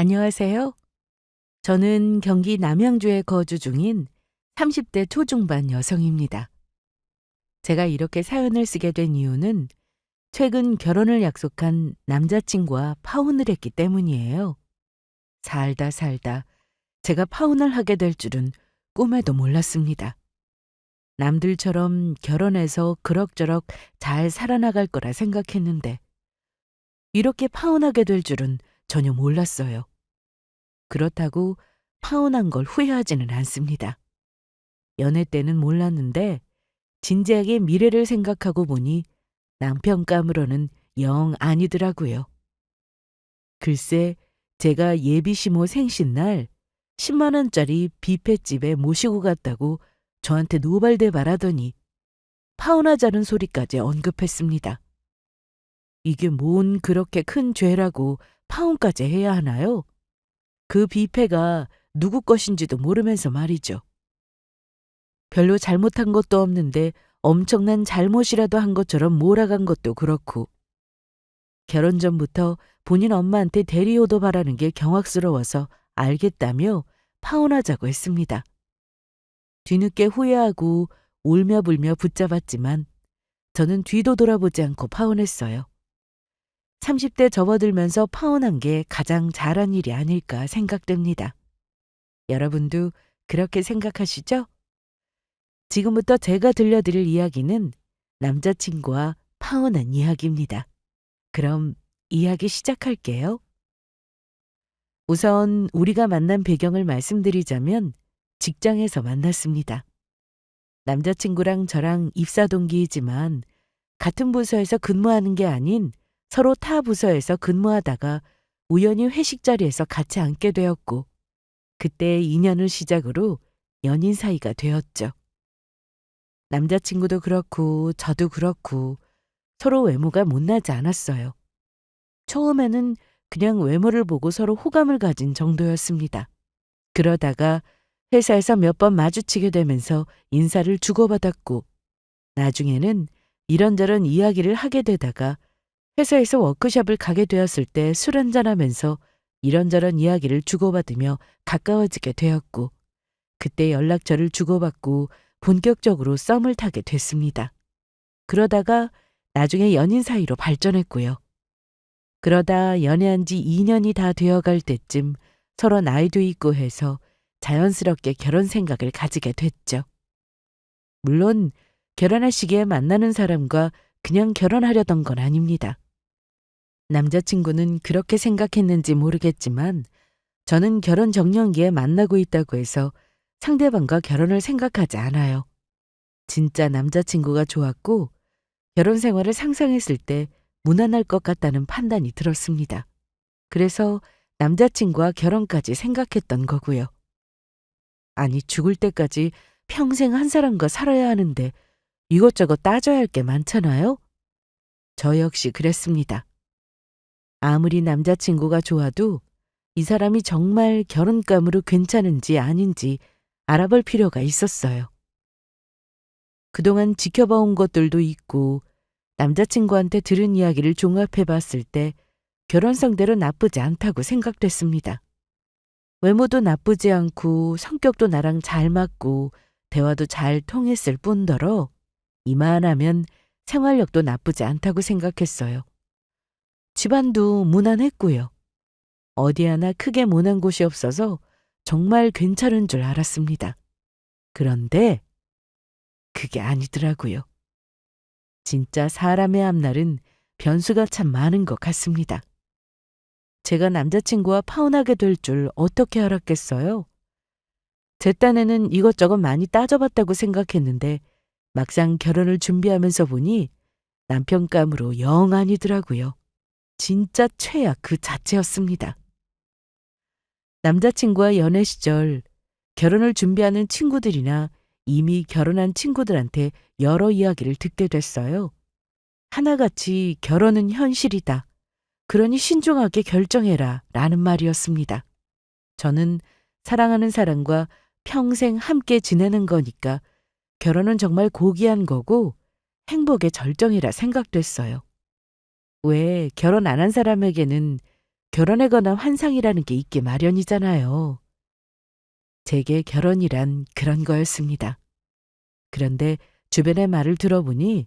안녕하세요. 저는 경기 남양주에 거주 중인 30대 초중반 여성입니다. 제가 이렇게 사연을 쓰게 된 이유는 최근 결혼을 약속한 남자친구와 파혼을 했기 때문이에요. 살다 살다 제가 파혼을 하게 될 줄은 꿈에도 몰랐습니다. 남들처럼 결혼해서 그럭저럭 잘 살아나갈 거라 생각했는데 이렇게 파혼하게 될 줄은 전혀 몰랐어요. 그렇다고 파혼한 걸 후회하지는 않습니다. 연애 때는 몰랐는데 진지하게 미래를 생각하고 보니 남편감으로는 영 아니더라고요. 글쎄, 제가 예비 시모 생신날 10만 원짜리 뷔페집에 모시고 갔다고 저한테 노발대발하더니 파혼하자는 소리까지 언급했습니다. 이게 뭔 그렇게 큰 죄라고 파혼까지 해야 하나요? 그 뷔페가 누구 것인지도 모르면서 말이죠. 별로 잘못한 것도 없는데 엄청난 잘못이라도 한 것처럼 몰아간 것도 그렇고 결혼 전부터 본인 엄마한테 대리효도 바라는 게 경악스러워서 알겠다며 파혼하자고 했습니다. 뒤늦게 후회하고 울며불며 붙잡았지만 저는 뒤도 돌아보지 않고 파혼했어요. 30대 접어들면서 파혼한 게 가장 잘한 일이 아닐까 생각됩니다. 여러분도 그렇게 생각하시죠? 지금부터 제가 들려드릴 이야기는 남자친구와 파혼한 이야기입니다. 그럼 이야기 시작할게요. 우선 우리가 만난 배경을 말씀드리자면 직장에서 만났습니다. 남자친구랑 저랑 입사 동기이지만 같은 부서에서 근무하는 게 아닌 서로 타 부서에서 근무하다가 우연히 회식 자리에서 같이 앉게 되었고 그때 인연을 시작으로 연인 사이가 되었죠. 남자친구도 그렇고 저도 그렇고 서로 외모가 못나지 않았어요. 처음에는 그냥 외모를 보고 서로 호감을 가진 정도였습니다. 그러다가 회사에서 몇 번 마주치게 되면서 인사를 주고받았고 나중에는 이런저런 이야기를 하게 되다가 회사에서 워크숍을 가게 되었을 때 술 한잔하면서 이런저런 이야기를 주고받으며 가까워지게 되었고 그때 연락처를 주고받고 본격적으로 썸을 타게 됐습니다. 그러다가 나중에 연인 사이로 발전했고요. 그러다 연애한 지 2년이 다 되어갈 때쯤 서로 나이도 있고 해서 자연스럽게 결혼 생각을 가지게 됐죠. 물론 결혼할 시기에 만나는 사람과 그냥 결혼하려던 건 아닙니다. 남자친구는 그렇게 생각했는지 모르겠지만 저는 결혼 정년기에 만나고 있다고 해서 상대방과 결혼을 생각하지 않아요. 진짜 남자친구가 좋았고 결혼 생활을 상상했을 때 무난할 것 같다는 판단이 들었습니다. 그래서 남자친구와 결혼까지 생각했던 거고요. 아니 죽을 때까지 평생 한 사람과 살아야 하는데 이것저것 따져야 할 게 많잖아요? 저 역시 그랬습니다. 아무리 남자친구가 좋아도 이 사람이 정말 결혼감으로 괜찮은지 아닌지 알아볼 필요가 있었어요. 그동안 지켜봐온 것들도 있고 남자친구한테 들은 이야기를 종합해 봤을 때 결혼 상대로 나쁘지 않다고 생각됐습니다. 외모도 나쁘지 않고 성격도 나랑 잘 맞고 대화도 잘 통했을 뿐더러 이만하면 생활력도 나쁘지 않다고 생각했어요. 집안도 무난했고요. 어디 하나 크게 모난 곳이 없어서 정말 괜찮은 줄 알았습니다. 그런데 그게 아니더라고요. 진짜 사람의 앞날은 변수가 참 많은 것 같습니다. 제가 남자친구와 파혼하게 될 줄 어떻게 알았겠어요? 제 딴에는 이것저것 많이 따져봤다고 생각했는데 막상 결혼을 준비하면서 보니 남편감으로 영 아니더라고요. 진짜 최악 그 자체였습니다. 남자친구와 연애 시절 결혼을 준비하는 친구들이나 이미 결혼한 친구들한테 여러 이야기를 듣게 됐어요. 하나같이 결혼은 현실이다. 그러니 신중하게 결정해라 라는 말이었습니다. 저는 사랑하는 사람과 평생 함께 지내는 거니까 결혼은 정말 고귀한 거고 행복의 절정이라 생각됐어요. 왜 결혼 안 한 사람에게는 결혼에 관한 환상이라는 게 있기 마련이잖아요. 제게 결혼이란 그런 거였습니다. 그런데 주변의 말을 들어보니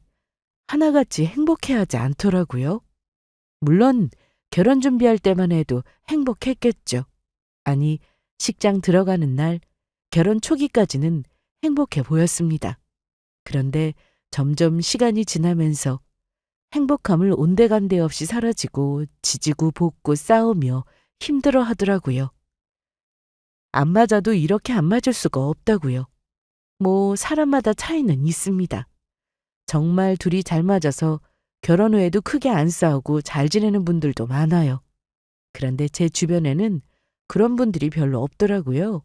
하나같이 행복해하지 않더라고요. 물론 결혼 준비할 때만 해도 행복했겠죠. 아니, 식장 들어가는 날, 결혼 초기까지는 행복해 보였습니다. 그런데 점점 시간이 지나면서 행복함을 온데간데 없이 사라지고 지지고 볶고 싸우며 힘들어 하더라고요. 안 맞아도 이렇게 안 맞을 수가 없다고요. 뭐 사람마다 차이는 있습니다. 정말 둘이 잘 맞아서 결혼 후에도 크게 안 싸우고 잘 지내는 분들도 많아요. 그런데 제 주변에는 그런 분들이 별로 없더라고요.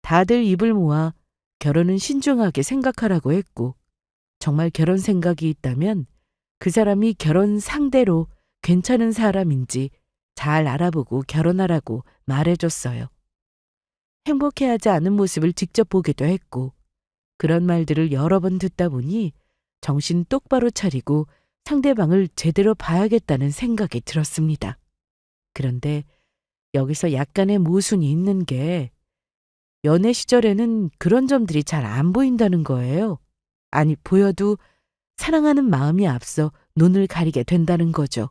다들 입을 모아 결혼은 신중하게 생각하라고 했고, 정말 결혼 생각이 있다면 그 사람이 결혼 상대로 괜찮은 사람인지 잘 알아보고 결혼하라고 말해줬어요. 행복해하지 않은 모습을 직접 보기도 했고, 그런 말들을 여러 번 듣다 보니 정신 똑바로 차리고 상대방을 제대로 봐야겠다는 생각이 들었습니다. 그런데 여기서 약간의 모순이 있는 게 연애 시절에는 그런 점들이 잘 안 보인다는 거예요. 아니, 보여도 사랑하는 마음이 앞서 눈을 가리게 된다는 거죠.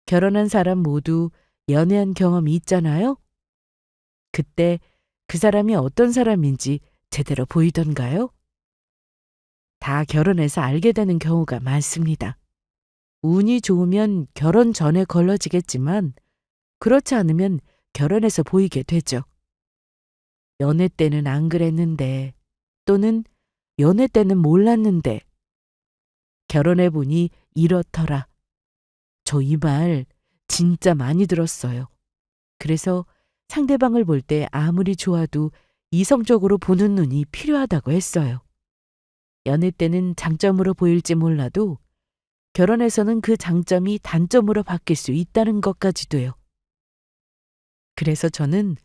결혼한 사람 모두 연애한 경험이 있잖아요? 그때 그 사람이 어떤 사람인지 제대로 보이던가요? 다 결혼해서 알게 되는 경우가 많습니다. 운이 좋으면 결혼 전에 걸러지겠지만 그렇지 않으면 결혼해서 보이게 되죠. 연애 때는 안 그랬는데 또는 연애 때는 몰랐는데 결혼해 보니 이렇더라. 저 이 말 진짜 많이 들었어요. 그래서 상대방을 볼 때 아무리 좋아도 이성적으로 보는 눈이 필요하다고 했어요. 연애 때는 장점으로 보일지 몰라도 결혼해서는 그 장점이 단점으로 바뀔 수 있다는 것까지도요. 그래서 저는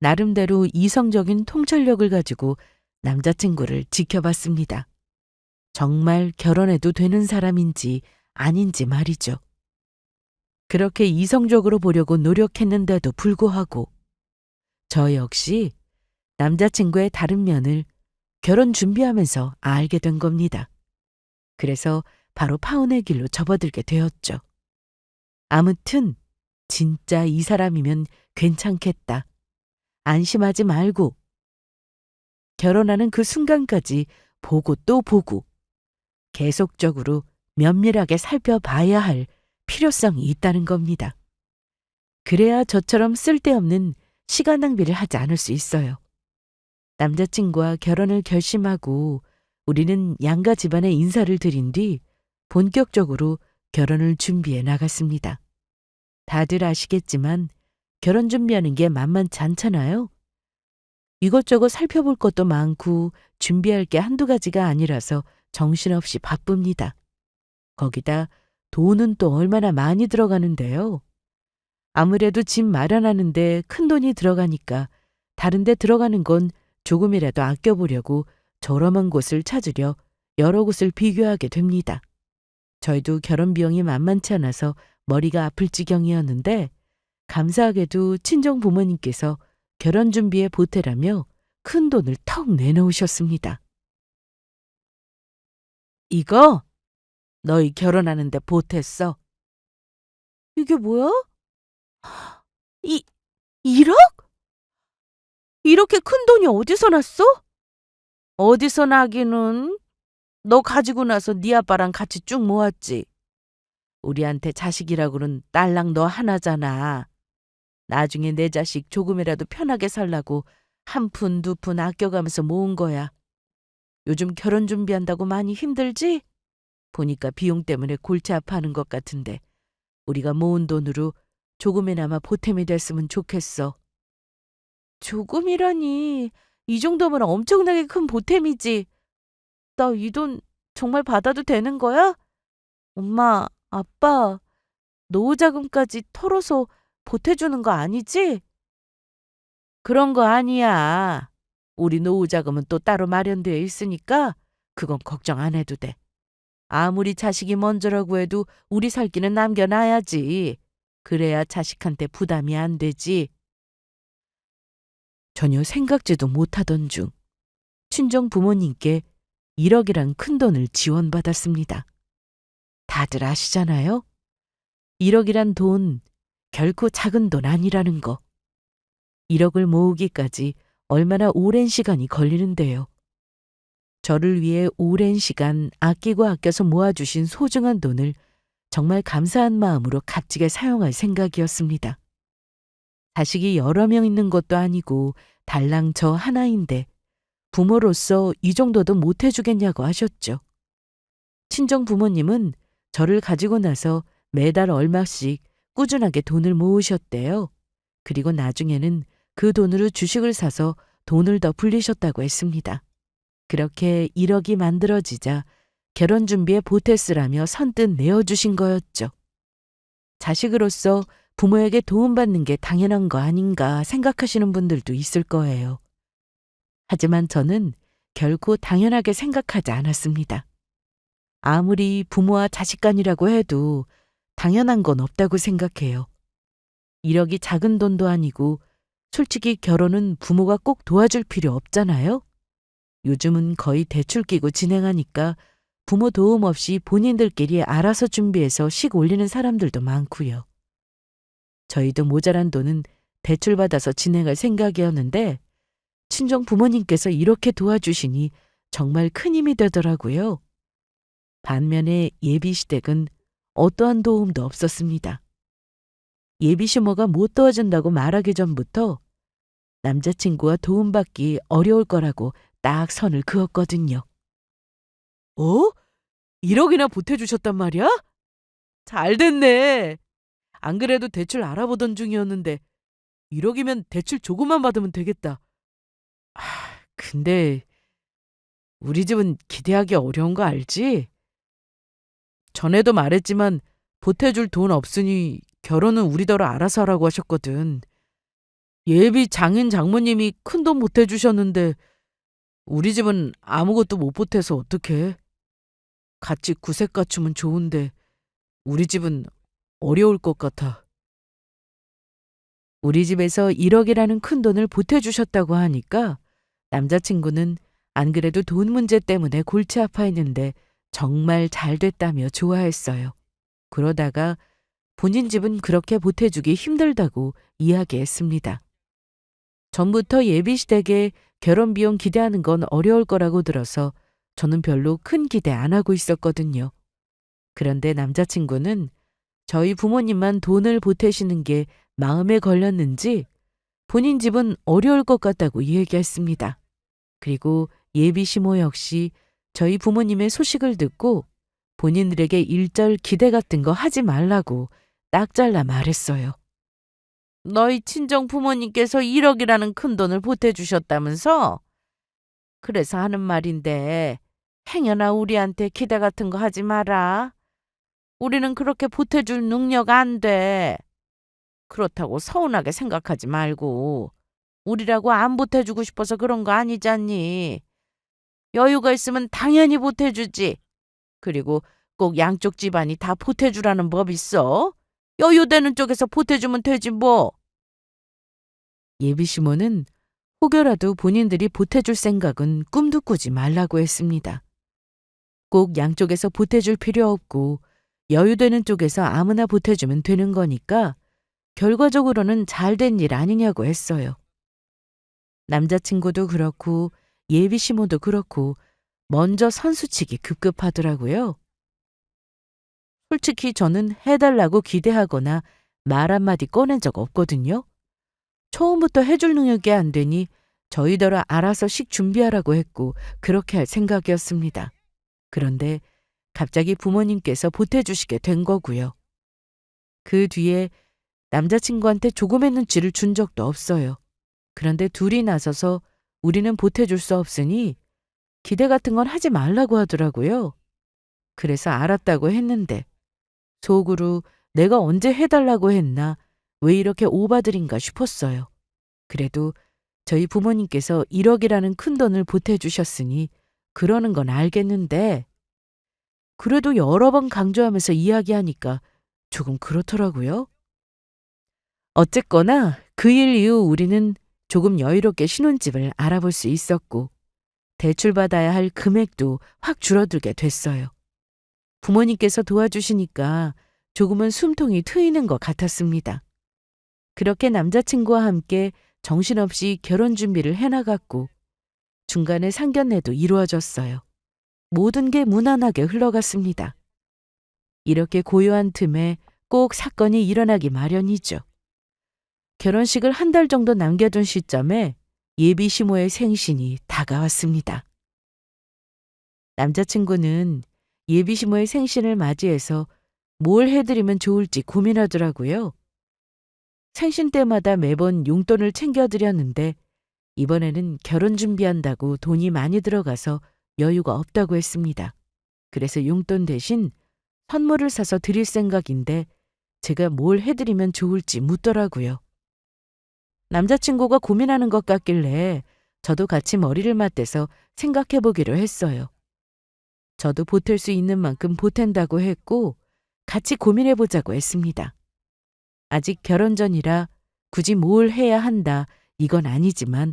나름대로 이성적인 통찰력을 가지고 남자친구를 지켜봤습니다. 정말 결혼해도 되는 사람인지 아닌지 말이죠. 그렇게 이성적으로 보려고 노력했는데도 불구하고 저 역시 남자친구의 다른 면을 결혼 준비하면서 알게 된 겁니다. 그래서 바로 파혼의 길로 접어들게 되었죠. 아무튼 진짜 이 사람이면 괜찮겠다. 안심하지 말고 결혼하는 그 순간까지 보고 또 보고 계속적으로 면밀하게 살펴봐야 할 필요성이 있다는 겁니다. 그래야 저처럼 쓸데없는 시간 낭비를 하지 않을 수 있어요. 남자친구와 결혼을 결심하고 우리는 양가 집안에 인사를 드린 뒤 본격적으로 결혼을 준비해 나갔습니다. 다들 아시겠지만 결혼 준비하는 게 만만치 않잖아요. 이것저것 살펴볼 것도 많고 준비할 게 한두 가지가 아니라서 정신없이 바쁩니다. 거기다 돈은 또 얼마나 많이 들어가는데요. 아무래도 집 마련하는데 큰 돈이 들어가니까 다른 데 들어가는 건 조금이라도 아껴보려고 저렴한 곳을 찾으려 여러 곳을 비교하게 됩니다. 저희도 결혼 비용이 만만치 않아서 머리가 아플 지경이었는데 감사하게도 친정 부모님께서 결혼 준비에 보태라며 큰 돈을 턱 내놓으셨습니다. 이거 너희 결혼하는데 보탰어. 이게 뭐야? 1억? 이렇게 큰 돈이 어디서 났어? 어디서 나기는? 너 가지고 나서 네 아빠랑 같이 쭉 모았지. 우리한테 자식이라고는 딸랑 너 하나잖아. 나중에 내 자식 조금이라도 편하게 살라고 한 푼, 두 푼 아껴가면서 모은 거야. 요즘 결혼 준비한다고 많이 힘들지? 보니까 비용 때문에 골치 아파하는 것 같은데 우리가 모은 돈으로 조금이나마 보탬이 됐으면 좋겠어. 조금이라니. 이 정도면 엄청나게 큰 보탬이지. 나 이 돈 정말 받아도 되는 거야? 엄마, 아빠, 노후자금까지 털어서 보태주는 거 아니지? 그런 거 아니야. 우리 노후자금은 또 따로 마련되어 있으니까 그건 걱정 안 해도 돼. 아무리 자식이 먼저라고 해도 우리 살 길은 남겨놔야지. 그래야 자식한테 부담이 안 되지. 전혀 생각지도 못하던 중 친정 부모님께 1억이란 큰돈을 지원받았습니다. 다들 아시잖아요? 1억이란 돈 결코 작은 돈 아니라는 거. 1억을 모으기까지 얼마나 오랜 시간이 걸리는데요. 저를 위해 오랜 시간 아끼고 아껴서 모아주신 소중한 돈을 정말 감사한 마음으로 값지게 사용할 생각이었습니다. 자식이 여러 명 있는 것도 아니고 달랑 저 하나인데 부모로서 이 정도도 못 해주겠냐고 하셨죠. 친정 부모님은 저를 가지고 나서 매달 얼마씩 꾸준하게 돈을 모으셨대요. 그리고 나중에는 그 돈으로 주식을 사서 돈을 더 불리셨다고 했습니다. 그렇게 1억이 만들어지자 결혼 준비에 보태쓰라며 선뜻 내어주신 거였죠. 자식으로서 부모에게 도움받는 게 당연한 거 아닌가 생각하시는 분들도 있을 거예요. 하지만 저는 결코 당연하게 생각하지 않았습니다. 아무리 부모와 자식 간이라고 해도 당연한 건 없다고 생각해요. 1억이 작은 돈도 아니고 솔직히 결혼은 부모가 꼭 도와줄 필요 없잖아요. 요즘은 거의 대출 끼고 진행하니까 부모 도움 없이 본인들끼리 알아서 준비해서 식 올리는 사람들도 많고요. 저희도 모자란 돈은 대출받아서 진행할 생각이었는데 친정 부모님께서 이렇게 도와주시니 정말 큰 힘이 되더라고요. 반면에 예비시댁은 어떠한 도움도 없었습니다. 예비시모가 못 도와준다고 말하기 전부터 남자친구와 도움받기 어려울 거라고 딱 선을 그었거든요. 1억이나 보태주셨단 말이야? 잘 됐네. 안 그래도 대출 알아보던 중이었는데 1억이면 대출 조금만 받으면 되겠다. 근데 우리 집은 기대하기 어려운 거 알지? 전에도 말했지만 보태줄 돈 없으니 결혼은 우리더러 알아서 하라고 하셨거든. 예비 장인 장모님이 큰돈 보태주셨는데 우리 집은 아무것도 못 보태서 어떡해. 같이 구색 갖추면 좋은데 우리 집은 어려울 것 같아. 우리 집에서 1억이라는 큰돈을 보태주셨다고 하니까 남자친구는 안 그래도 돈 문제 때문에 골치 아파했는데 정말 잘 됐다며 좋아했어요. 그러다가 본인 집은 그렇게 보태주기 힘들다고 이야기했습니다. 전부터 예비시댁에 결혼 비용 기대하는 건 어려울 거라고 들어서 저는 별로 큰 기대 안 하고 있었거든요. 그런데 남자친구는 저희 부모님만 돈을 보태시는 게 마음에 걸렸는지 본인 집은 어려울 것 같다고 얘기했습니다. 그리고 예비 시모 역시 저희 부모님의 소식을 듣고 본인들에게 일절 기대 같은 거 하지 말라고 딱 잘라 말했어요. 너희 친정 부모님께서 1억이라는 큰 돈을 보태주셨다면서? 그래서 하는 말인데 행여나 우리한테 기대 같은 거 하지 마라. 우리는 그렇게 보태줄 능력 안 돼. 그렇다고 서운하게 생각하지 말고 우리라고 안 보태주고 싶어서 그런 거 아니잖니. 여유가 있으면 당연히 보태주지. 그리고 꼭 양쪽 집안이 다 보태주라는 법 있어? 여유되는 쪽에서 보태주면 되지 뭐. 예비시모는 혹여라도 본인들이 보태줄 생각은 꿈도 꾸지 말라고 했습니다. 꼭 양쪽에서 보태줄 필요 없고 여유되는 쪽에서 아무나 보태주면 되는 거니까 결과적으로는 잘된 일 아니냐고 했어요. 남자친구도 그렇고 예비시모도 그렇고 먼저 선수치기 급급하더라고요. 솔직히 저는 해달라고 기대하거나 말 한마디 꺼낸 적 없거든요. 처음부터 해줄 능력이 안 되니 저희더러 알아서 식 준비하라고 했고 그렇게 할 생각이었습니다. 그런데 갑자기 부모님께서 보태주시게 된 거고요. 그 뒤에 남자친구한테 조금의 눈치를 준 적도 없어요. 그런데 둘이 나서서 우리는 보태줄 수 없으니 기대 같은 건 하지 말라고 하더라고요. 그래서 알았다고 했는데 속으로 내가 언제 해달라고 했나 왜 이렇게 오바들인가 싶었어요. 그래도 저희 부모님께서 1억이라는 큰 돈을 보태주셨으니 그러는 건 알겠는데 그래도 여러 번 강조하면서 이야기하니까 조금 그렇더라고요. 어쨌거나 그 일 이후 우리는 조금 여유롭게 신혼집을 알아볼 수 있었고 대출받아야 할 금액도 확 줄어들게 됐어요. 부모님께서 도와주시니까 조금은 숨통이 트이는 것 같았습니다. 그렇게 남자친구와 함께 정신없이 결혼 준비를 해나갔고 중간에 상견례도 이루어졌어요. 모든 게 무난하게 흘러갔습니다. 이렇게 고요한 틈에 꼭 사건이 일어나기 마련이죠. 결혼식을 한 달 정도 남겨둔 시점에 예비 시모의 생신이 다가왔습니다. 남자친구는 예비 시모의 생신을 맞이해서 뭘 해드리면 좋을지 고민하더라고요. 생신 때마다 매번 용돈을 챙겨드렸는데 이번에는 결혼 준비한다고 돈이 많이 들어가서 여유가 없다고 했습니다. 그래서 용돈 대신 선물을 사서 드릴 생각인데 제가 뭘 해드리면 좋을지 묻더라고요. 남자친구가 고민하는 것 같길래 저도 같이 머리를 맞대서 생각해 보기로 했어요. 저도 보탤 수 있는 만큼 보탠다고 했고 같이 고민해 보자고 했습니다. 아직 결혼 전이라 굳이 뭘 해야 한다 이건 아니지만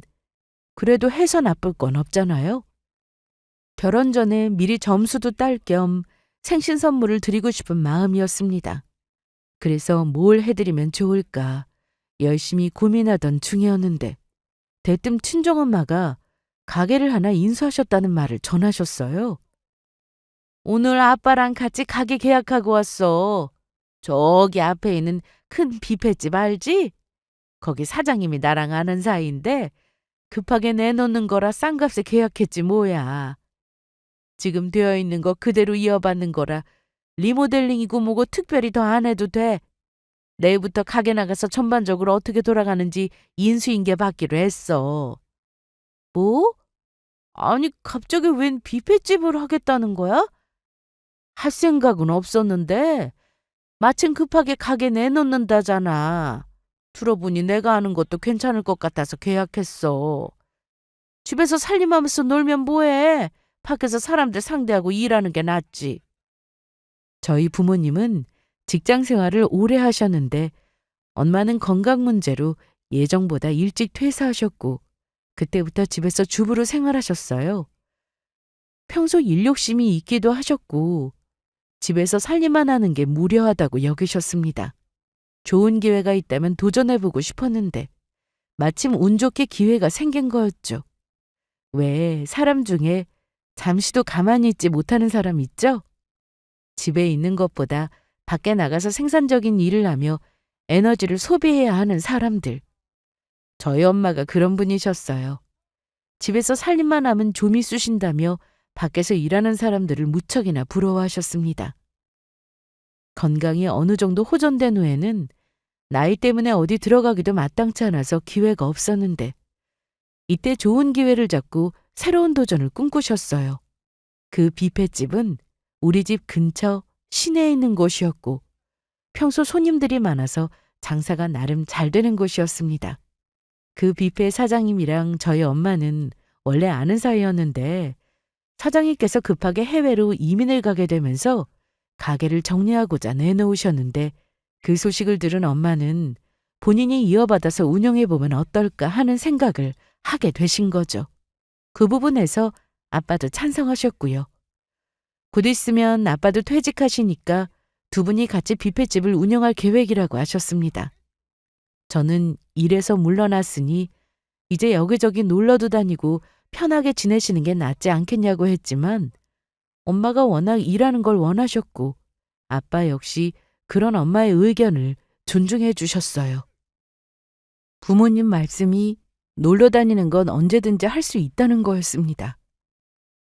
그래도 해서 나쁠 건 없잖아요. 결혼 전에 미리 점수도 딸 겸 생신 선물을 드리고 싶은 마음이었습니다. 그래서 뭘 해드리면 좋을까 열심히 고민하던 중이었는데 대뜸 친정엄마가 가게를 하나 인수하셨다는 말을 전하셨어요. 오늘 아빠랑 같이 가게 계약하고 왔어. 저기 앞에 있는 큰 뷔페집 알지? 거기 사장님이 나랑 아는 사이인데 급하게 내놓는 거라 싼 값에 계약했지 뭐야. 지금 되어 있는 거 그대로 이어받는 거라 리모델링이고 뭐고 특별히 더 안 해도 돼. 내일부터 가게 나가서 전반적으로 어떻게 돌아가는지 인수인계 받기로 했어. 뭐? 아니 갑자기 웬 뷔페집을 하겠다는 거야? 할 생각은 없었는데 마침 급하게 가게 내놓는다잖아. 들어보니 내가 아는 것도 괜찮을 것 같아서 계약했어. 집에서 살림하면서 놀면 뭐해? 밖에서 사람들 상대하고 일하는 게 낫지. 저희 부모님은 직장 생활을 오래 하셨는데 엄마는 건강 문제로 예정보다 일찍 퇴사하셨고 그때부터 집에서 주부로 생활하셨어요. 평소 일 욕심이 있기도 하셨고 집에서 살림만 하는 게 무료하다고 여기셨습니다. 좋은 기회가 있다면 도전해보고 싶었는데 마침 운 좋게 기회가 생긴 거였죠. 왜 사람 중에 잠시도 가만히 있지 못하는 사람 있죠? 집에 있는 것보다 밖에 나가서 생산적인 일을 하며 에너지를 소비해야 하는 사람들. 저희 엄마가 그런 분이셨어요. 집에서 살림만 하면 좀이 쑤신다며 밖에서 일하는 사람들을 무척이나 부러워하셨습니다. 건강이 어느 정도 호전된 후에는 나이 때문에 어디 들어가기도 마땅치 않아서 기회가 없었는데 이때 좋은 기회를 잡고 새로운 도전을 꿈꾸셨어요. 그 뷔페집은 우리 집 근처 시내에 있는 곳이었고 평소 손님들이 많아서 장사가 나름 잘 되는 곳이었습니다. 그 뷔페 사장님이랑 저희 엄마는 원래 아는 사이였는데 사장님께서 급하게 해외로 이민을 가게 되면서 가게를 정리하고자 내놓으셨는데 그 소식을 들은 엄마는 본인이 이어받아서 운영해보면 어떨까 하는 생각을 하게 되신 거죠. 그 부분에서 아빠도 찬성하셨고요. 곧 있으면 아빠도 퇴직하시니까 두 분이 같이 뷔페집을 운영할 계획이라고 하셨습니다. 저는 일에서 물러났으니 이제 여기저기 놀러도 다니고 편하게 지내시는 게 낫지 않겠냐고 했지만 엄마가 워낙 일하는 걸 원하셨고 아빠 역시 그런 엄마의 의견을 존중해 주셨어요. 부모님 말씀이 놀러 다니는 건 언제든지 할 수 있다는 거였습니다.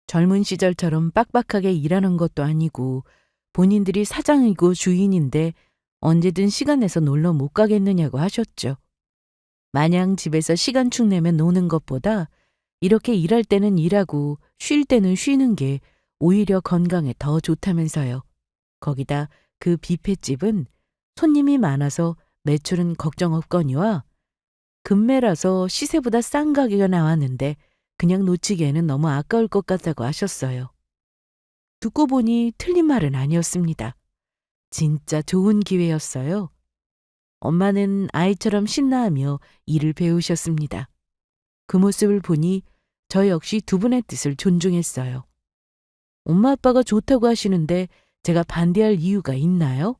젊은 시절처럼 빡빡하게 일하는 것도 아니고 본인들이 사장이고 주인인데 언제든 시간 내서 놀러 못 가겠느냐고 하셨죠. 마냥 집에서 시간 축내면 노는 것보다 이렇게 일할 때는 일하고 쉴 때는 쉬는 게 오히려 건강에 더 좋다면서요. 거기다 그 뷔페집은 손님이 많아서 매출은 걱정 없거니와 금매라서 시세보다 싼 가격에 나왔는데 그냥 놓치기에는 너무 아까울 것 같다고 하셨어요. 듣고 보니 틀린 말은 아니었습니다. 진짜 좋은 기회였어요. 엄마는 아이처럼 신나하며 일을 배우셨습니다. 그 모습을 보니 저 역시 두 분의 뜻을 존중했어요. 엄마 아빠가 좋다고 하시는데 제가 반대할 이유가 있나요?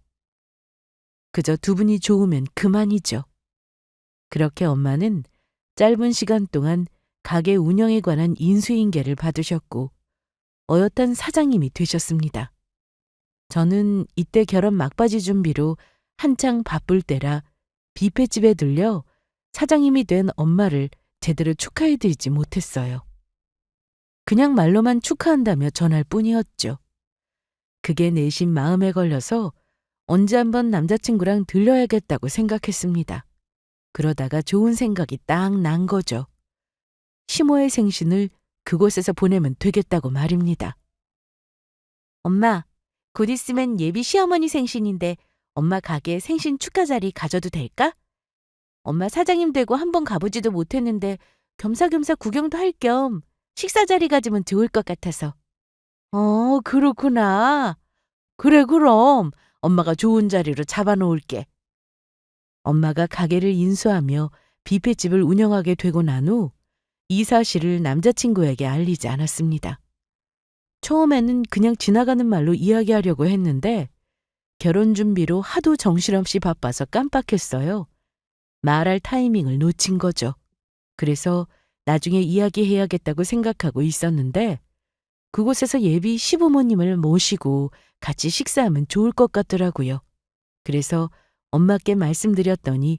그저 두 분이 좋으면 그만이죠. 그렇게 엄마는 짧은 시간 동안 가게 운영에 관한 인수인계를 받으셨고 어엿한 사장님이 되셨습니다. 저는 이때 결혼 막바지 준비로 한창 바쁠 때라 뷔페집에 들려 사장님이 된 엄마를 제대로 축하해드리지 못했어요. 그냥 말로만 축하한다며 전할 뿐이었죠. 그게 내심 마음에 걸려서 언제 한번 남자친구랑 들려야겠다고 생각했습니다. 그러다가 좋은 생각이 딱 난 거죠. 시모의 생신을 그곳에서 보내면 되겠다고 말입니다. 엄마, 곧 있으면 예비 시어머니 생신인데 엄마 가게 생신 축하 자리 가져도 될까? 엄마 사장님 되고 한 번 가보지도 못했는데 겸사겸사 구경도 할 겸 식사 자리 가지면 좋을 것 같아서. 그렇구나. 그래, 그럼 엄마가 좋은 자리로 잡아놓을게. 엄마가 가게를 인수하며 뷔페집을 운영하게 되고 난 후 이 사실을 남자친구에게 알리지 않았습니다. 처음에는 그냥 지나가는 말로 이야기하려고 했는데 결혼 준비로 하도 정신없이 바빠서 깜빡했어요. 말할 타이밍을 놓친 거죠. 그래서 나중에 이야기해야겠다고 생각하고 있었는데 그곳에서 예비 시부모님을 모시고 같이 식사하면 좋을 것 같더라고요. 그래서 엄마께 말씀드렸더니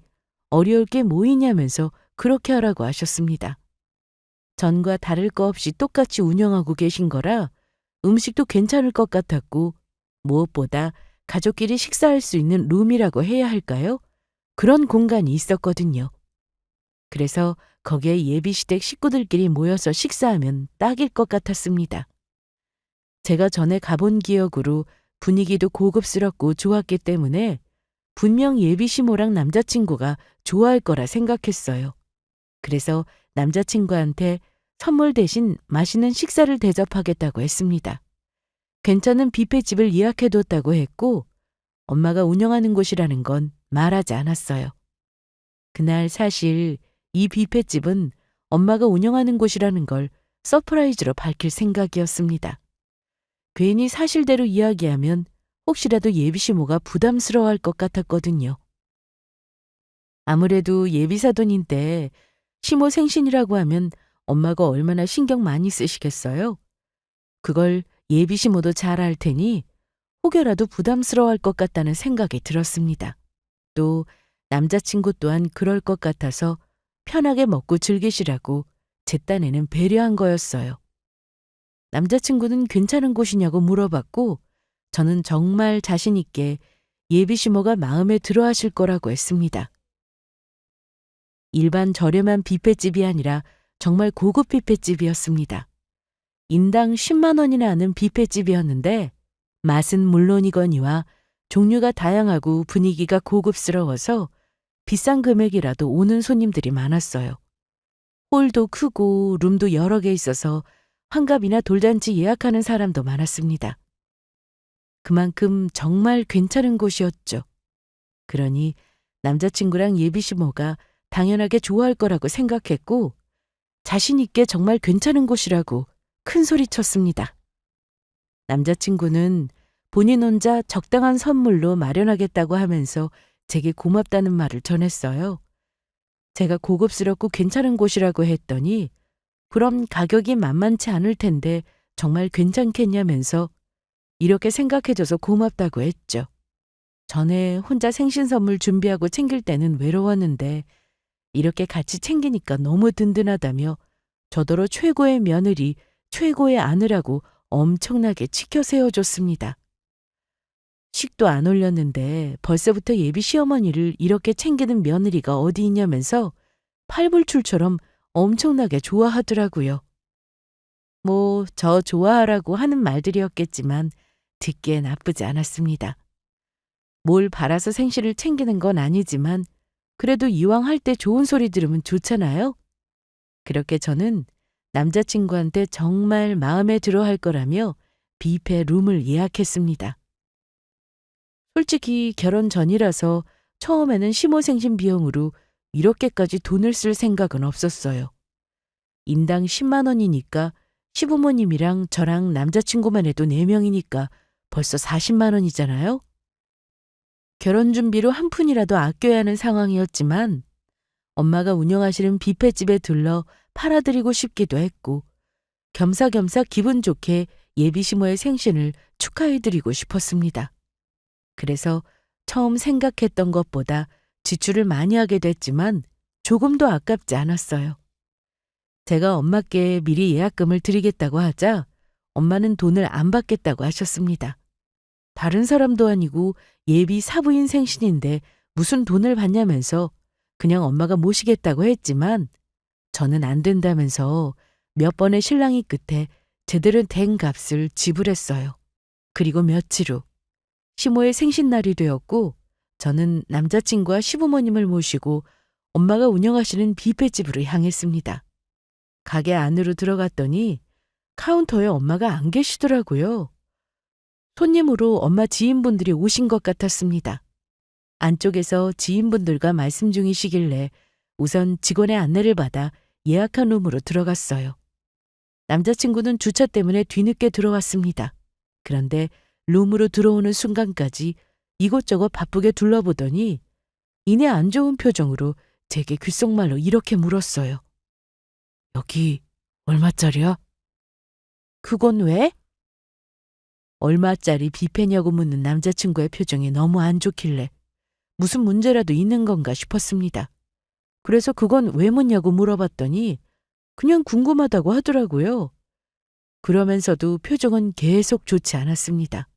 어려울 게 뭐 있냐면서 그렇게 하라고 하셨습니다. 전과 다를 거 없이 똑같이 운영하고 계신 거라 음식도 괜찮을 것 같았고 무엇보다 가족끼리 식사할 수 있는 룸이라고 해야 할까요? 그런 공간이 있었거든요. 그래서 거기에 예비시댁 식구들끼리 모여서 식사하면 딱일 것 같았습니다. 제가 전에 가본 기억으로 분위기도 고급스럽고 좋았기 때문에 분명 예비시모랑 남자친구가 좋아할 거라 생각했어요. 그래서 남자친구한테 선물 대신 맛있는 식사를 대접하겠다고 했습니다. 괜찮은 뷔페집을 예약해뒀다고 했고 엄마가 운영하는 곳이라는 건 말하지 않았어요. 그날 사실 이 뷔페집은 엄마가 운영하는 곳이라는 걸 서프라이즈로 밝힐 생각이었습니다. 괜히 사실대로 이야기하면 혹시라도 예비시모가 부담스러워할 것 같았거든요. 아무래도 예비사돈인 때 시모 생신이라고 하면 엄마가 얼마나 신경 많이 쓰시겠어요? 그걸 예비시모도 잘 알 테니 혹여라도 부담스러워할 것 같다는 생각이 들었습니다. 또 남자친구 또한 그럴 것 같아서 편하게 먹고 즐기시라고 제 딴에는 배려한 거였어요. 남자친구는 괜찮은 곳이냐고 물어봤고 저는 정말 자신 있게 예비시모가 마음에 들어 하실 거라고 했습니다. 일반 저렴한 뷔페집이 아니라 정말 고급 뷔페집이었습니다. 인당 10만 원이나 하는 뷔페집이었는데 맛은 물론이거니와 종류가 다양하고 분위기가 고급스러워서 비싼 금액이라도 오는 손님들이 많았어요. 홀도 크고 룸도 여러 개 있어서 환갑이나 돌잔치 예약하는 사람도 많았습니다. 그만큼 정말 괜찮은 곳이었죠. 그러니 남자친구랑 예비시모가 당연하게 좋아할 거라고 생각했고 자신 있게 정말 괜찮은 곳이라고 큰 소리 쳤습니다. 남자친구는 본인 혼자 적당한 선물로 마련하겠다고 하면서 제게 고맙다는 말을 전했어요. 제가 고급스럽고 괜찮은 곳이라고 했더니 그럼 가격이 만만치 않을 텐데 정말 괜찮겠냐면서 이렇게 생각해줘서 고맙다고 했죠. 전에 혼자 생신 선물 준비하고 챙길 때는 외로웠는데 이렇게 같이 챙기니까 너무 든든하다며 저더러 최고의 며느리, 최고의 아내라고 엄청나게 치켜 세워줬습니다. 식도 안 올렸는데 벌써부터 예비 시어머니를 이렇게 챙기는 며느리가 어디 있냐면서 팔불출처럼 엄청나게 좋아하더라고요. 뭐 저 좋아하라고 하는 말들이었겠지만 듣기에 나쁘지 않았습니다. 뭘 바라서 생신을 챙기는 건 아니지만 그래도 이왕 할 때 좋은 소리 들으면 좋잖아요. 그렇게 저는 남자친구한테 정말 마음에 들어 할 거라며 뷔페 룸을 예약했습니다. 솔직히 결혼 전이라서 처음에는 심호생신 비용으로 이렇게까지 돈을 쓸 생각은 없었어요. 인당 10만 원이니까 시부모님이랑 저랑 남자친구만 해도 4명이니까 벌써 40만 원이잖아요. 결혼 준비로 한 푼이라도 아껴야 하는 상황이었지만 엄마가 운영하시는 뷔페집에 들러 팔아드리고 싶기도 했고 겸사겸사 기분 좋게 예비 시모의 생신을 축하해드리고 싶었습니다. 그래서 처음 생각했던 것보다 지출을 많이 하게 됐지만 조금도 아깝지 않았어요. 제가 엄마께 미리 예약금을 드리겠다고 하자 엄마는 돈을 안 받겠다고 하셨습니다. 다른 사람도 아니고 예비 사부인 생신인데 무슨 돈을 받냐면서 그냥 엄마가 모시겠다고 했지만 저는 안 된다면서 몇 번의 실랑이 끝에 제대로 된 값을 지불했어요. 그리고 며칠 후 시모의 생신날이 되었고 저는 남자친구와 시부모님을 모시고 엄마가 운영하시는 뷔페집으로 향했습니다. 가게 안으로 들어갔더니 카운터에 엄마가 안 계시더라고요. 손님으로 엄마 지인분들이 오신 것 같았습니다. 안쪽에서 지인분들과 말씀 중이시길래 우선 직원의 안내를 받아 예약한 룸으로 들어갔어요. 남자친구는 주차 때문에 뒤늦게 들어왔습니다. 그런데 룸으로 들어오는 순간까지 이곳저곳 바쁘게 둘러보더니 이내 안 좋은 표정으로 제게 귓속말로 이렇게 물었어요. 여기 얼마짜리야? 그건 왜? 얼마짜리 뷔페냐고 묻는 남자친구의 표정이 너무 안 좋길래 무슨 문제라도 있는 건가 싶었습니다. 그래서 그건 왜 묻냐고 물어봤더니 그냥 궁금하다고 하더라고요. 그러면서도 표정은 계속 좋지 않았습니다.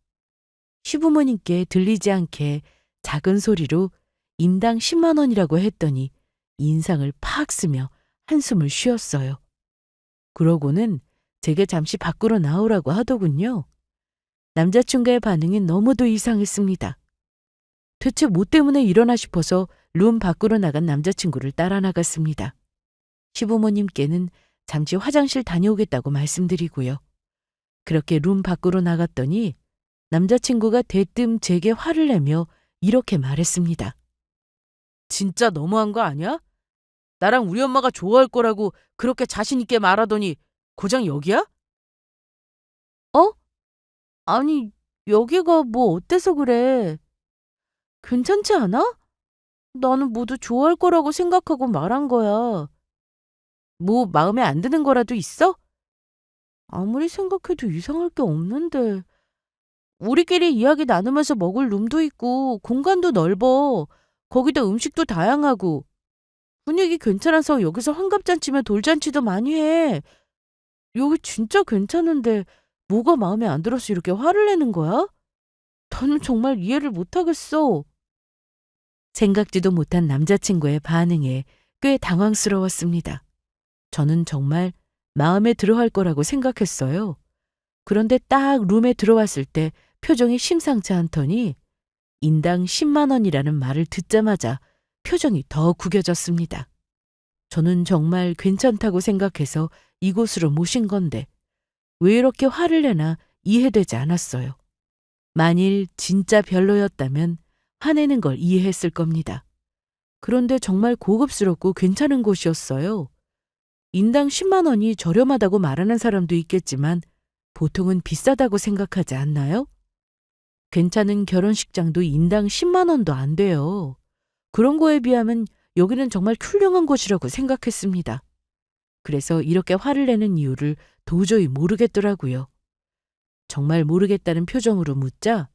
시부모님께 들리지 않게 작은 소리로 인당 10만 원이라고 했더니 인상을 팍 쓰며 한숨을 쉬었어요. 그러고는 제게 잠시 밖으로 나오라고 하더군요. 남자친구의 반응이 너무도 이상했습니다. 대체 뭐 때문에 이러나 싶어서 룸 밖으로 나간 남자친구를 따라 나갔습니다. 시부모님께는 잠시 화장실 다녀오겠다고 말씀드리고요. 그렇게 룸 밖으로 나갔더니 남자친구가 대뜸 제게 화를 내며 이렇게 말했습니다. 진짜 너무한 거 아니야? 나랑 우리 엄마가 좋아할 거라고 그렇게 자신 있게 말하더니 고장 여기야? 어? 아니, 여기가 뭐 어때서 그래? 괜찮지 않아? 나는 모두 좋아할 거라고 생각하고 말한 거야. 뭐 마음에 안 드는 거라도 있어? 아무리 생각해도 이상할 게 없는데. 우리끼리 이야기 나누면서 먹을 룸도 있고 공간도 넓어. 거기다 음식도 다양하고. 분위기 괜찮아서 여기서 환갑잔치면 돌잔치도 많이 해. 여기 진짜 괜찮은데 뭐가 마음에 안 들어서 이렇게 화를 내는 거야? 나는 정말 이해를 못하겠어. 생각지도 못한 남자친구의 반응에 꽤 당황스러웠습니다. 저는 정말 마음에 들어할 거라고 생각했어요. 그런데 딱 룸에 들어왔을 때 표정이 심상치 않더니 인당 10만 원이라는 말을 듣자마자 표정이 더 구겨졌습니다. 저는 정말 괜찮다고 생각해서 이곳으로 모신 건데 왜 이렇게 화를 내나 이해되지 않았어요. 만일 진짜 별로였다면 화내는 걸 이해했을 겁니다. 그런데 정말 고급스럽고 괜찮은 곳이었어요. 인당 10만 원이 저렴하다고 말하는 사람도 있겠지만 보통은 비싸다고 생각하지 않나요? 괜찮은 결혼식장도 인당 10만 원도 안 돼요. 그런 거에 비하면 여기는 정말 훌륭한 곳이라고 생각했습니다. 그래서 이렇게 화를 내는 이유를 도저히 모르겠더라고요. 정말 모르겠다는 표정으로 묻자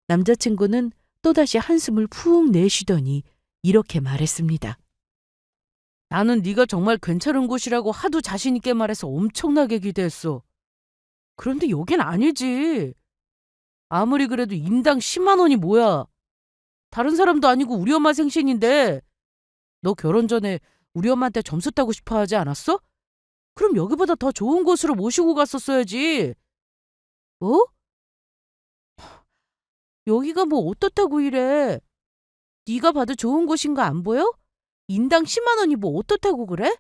남자친구는 또다시 한숨을 푹 내쉬더니 이렇게 말했습니다. 나는 네가 정말 괜찮은 곳이라고 하도 자신 있게 말해서 엄청나게 기대했어. 그런데 여긴 아니지. 아무리 그래도 인당 10만 원이 뭐야. 다른 사람도 아니고 우리 엄마 생신인데 너 결혼 전에 우리 엄마한테 점수 따고 싶어 하지 않았어? 그럼 여기보다 더 좋은 곳으로 모시고 갔었어야지. 뭐? 여기가 뭐 어떻다고 이래. 네가 봐도 좋은 곳인 거 안 보여? 인당 10만 원이 뭐 어떻다고 그래?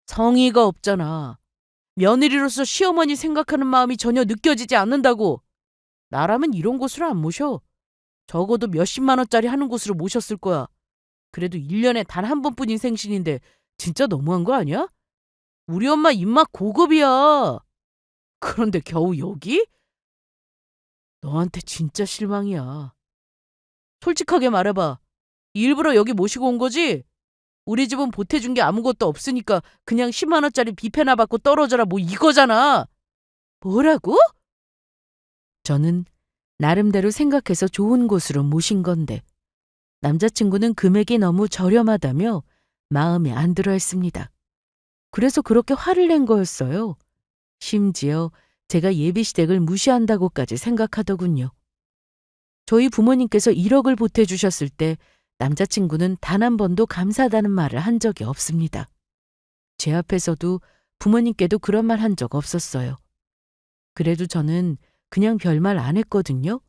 성의가 없잖아. 며느리로서 시어머니 생각하는 마음이 전혀 느껴지지 않는다고. 나라면 이런 곳으로 안 모셔. 적어도 몇십만 원짜리 하는 곳으로 모셨을 거야. 그래도 1년에 단 한 번뿐인 생신인데 진짜 너무한 거 아니야? 우리 엄마 입맛 고급이야. 그런데 겨우 여기? 너한테 진짜 실망이야. 솔직하게 말해봐. 일부러 여기 모시고 온 거지? 우리 집은 보태준 게 아무것도 없으니까 그냥 10만 원짜리 뷔페나 받고 떨어져라 뭐 이거잖아. 뭐라고? 저는 나름대로 생각해서 좋은 곳으로 모신 건데 남자친구는 금액이 너무 저렴하다며 마음에 안 들어 했습니다. 그래서 그렇게 화를 낸 거였어요. 심지어 제가 예비시댁을 무시한다고까지 생각하더군요. 저희 부모님께서 1억을 보태주셨을 때 남자친구는 단 한 번도 감사하다는 말을 한 적이 없습니다. 제 앞에서도 부모님께도 그런 말 한 적 없었어요. 그래도 저는 그냥 별말 안 했거든요.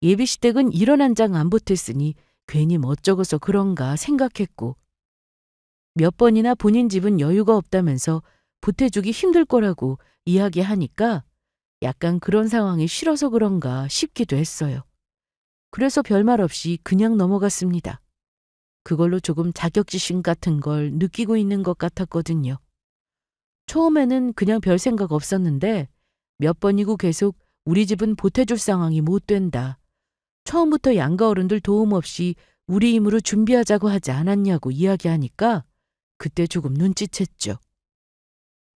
예비시댁은 1원 한 장 안 보탰으니 괜히 멋쩍어서 그런가 생각했고 몇 번이나 본인 집은 여유가 없다면서 보태주기 힘들 거라고 이야기하니까 약간 그런 상황이 싫어서 그런가 싶기도 했어요. 그래서 별말 없이 그냥 넘어갔습니다. 그걸로 조금 자격지심 같은 걸 느끼고 있는 것 같았거든요. 처음에는 그냥 별 생각 없었는데 몇 번이고 계속 우리 집은 보태줄 상황이 못 된다. 처음부터 양가 어른들 도움 없이 우리 힘으로 준비하자고 하지 않았냐고 이야기하니까 그때 조금 눈치챘죠.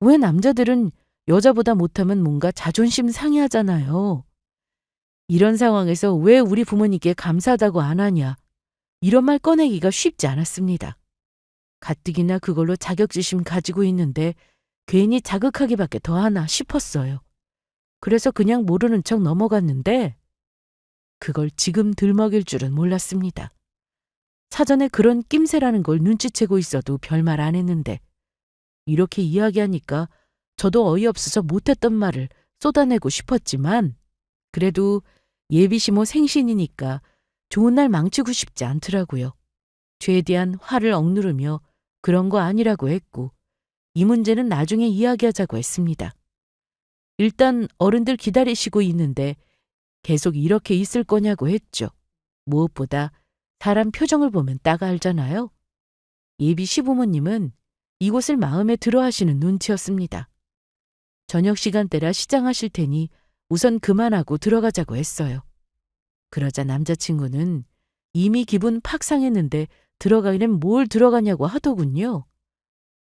왜 남자들은 여자보다 못하면 뭔가 자존심 상해하잖아요. 이런 상황에서 왜 우리 부모님께 감사하다고 안 하냐. 이런 말 꺼내기가 쉽지 않았습니다. 가뜩이나 그걸로 자격지심 가지고 있는데 괜히 자극하기밖에 더 하나 싶었어요. 그래서 그냥 모르는 척 넘어갔는데 그걸 지금 들먹일 줄은 몰랐습니다. 사전에 그런 낌새라는 걸 눈치채고 있어도 별말 안 했는데 이렇게 이야기하니까 저도 어이없어서 못했던 말을 쏟아내고 싶었지만 그래도 예비시모 생신이니까 좋은 날 망치고 싶지 않더라고요. 최대한 화를 억누르며 그런 거 아니라고 했고 이 문제는 나중에 이야기하자고 했습니다. 일단 어른들 기다리시고 있는데 계속 이렇게 있을 거냐고 했죠. 무엇보다 사람 표정을 보면 딱 알잖아요. 예비 시부모님은 이곳을 마음에 들어 하시는 눈치였습니다. 저녁 시간대라 시장하실 테니 우선 그만하고 들어가자고 했어요. 그러자 남자친구는 이미 기분 팍 상했는데 들어가기는 뭘 들어가냐고 하더군요.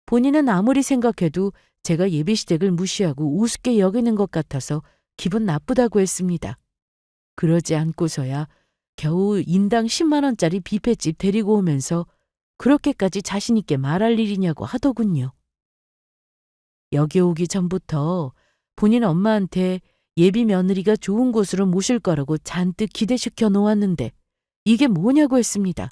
본인은 아무리 생각해도 제가 예비시댁을 무시하고 우습게 여기는 것 같아서 기분 나쁘다고 했습니다. 그러지 않고서야 겨우 인당 10만 원짜리 뷔페집 데리고 오면서 그렇게까지 자신 있게 말할 일이냐고 하더군요. 여기 오기 전부터 본인 엄마한테 예비 며느리가 좋은 곳으로 모실 거라고 잔뜩 기대시켜 놓았는데 이게 뭐냐고 했습니다.